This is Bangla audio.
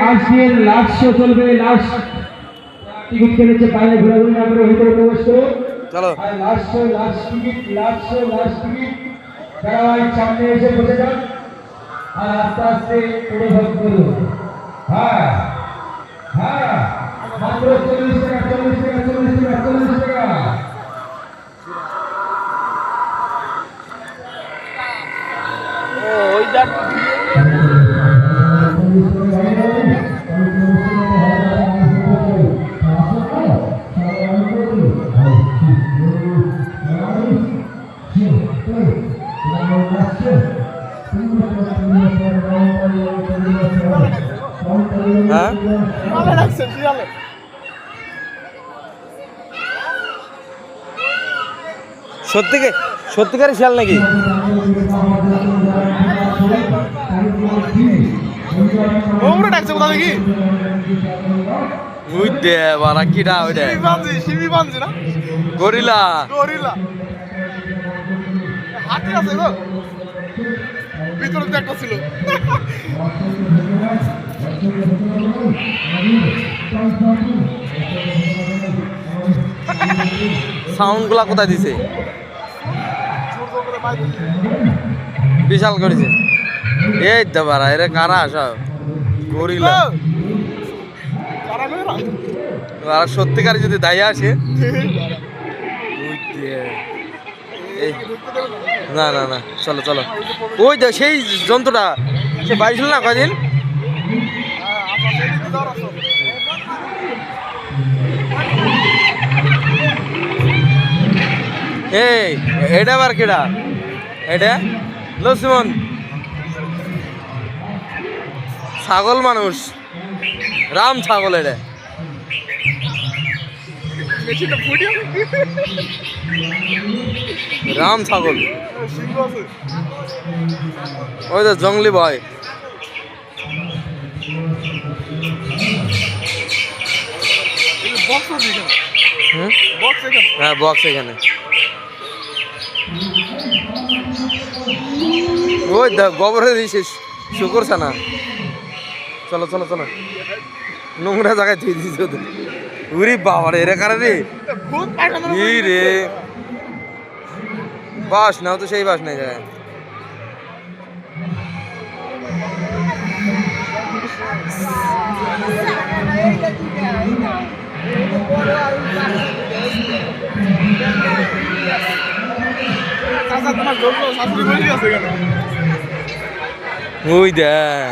আজকের লাস্ট শো চলবে। লাস্ট টিকিট কেটেছে বাইরে ঘোরাঘুরি না করে ভিতরে প্রবেশ করো। চলো লাস্ট শো লাস্ট টিকিট যারা সামনে এসে বসে যান আর আস্তে আস্তে উপভোগ করুন। হ্যাঁ হ্যাঁ, মাত্র 40 টাকা 40 টাকা 40 টাকা 40 টাকা। ওই দেখ হ্যাঁ সত্যিকারের শিয়াল নাকি? ডাকছে কোথা থেকে? গরিলা গরিলা হাতি আছে গো, ভিতরে তো একটা ছিল। সাউন্ড গুলা কোথায় দিছে? বিশাল করেছে। এই দেবারা এরা কারা সব গরিলা। আর সত্যিকার যদি দায় আসে না না না, চলো চলো। ওই দেখ সেই যন্ত্রটা সে বাড়িছিল না কদিন। এই এটা আবার কেডা? এটা লক্ষ্মণ ছাগল মানুষ, রাম ছাগল। এটা রাম ছাগল। ওই তো জঙ্গলি ভয়। হ্যাঁ বক্স এখানে। ওই গোবরে দিয়েছিস শুকুর ছানা। চলো চলো চলো, নোংরা জায়গায় ধুয়ে দিয়েছি ওদের। উরি বাবা রে, এরা কারা রে? রে বাস নাও তো, সেই বাস নেই যায়। ওই দেখ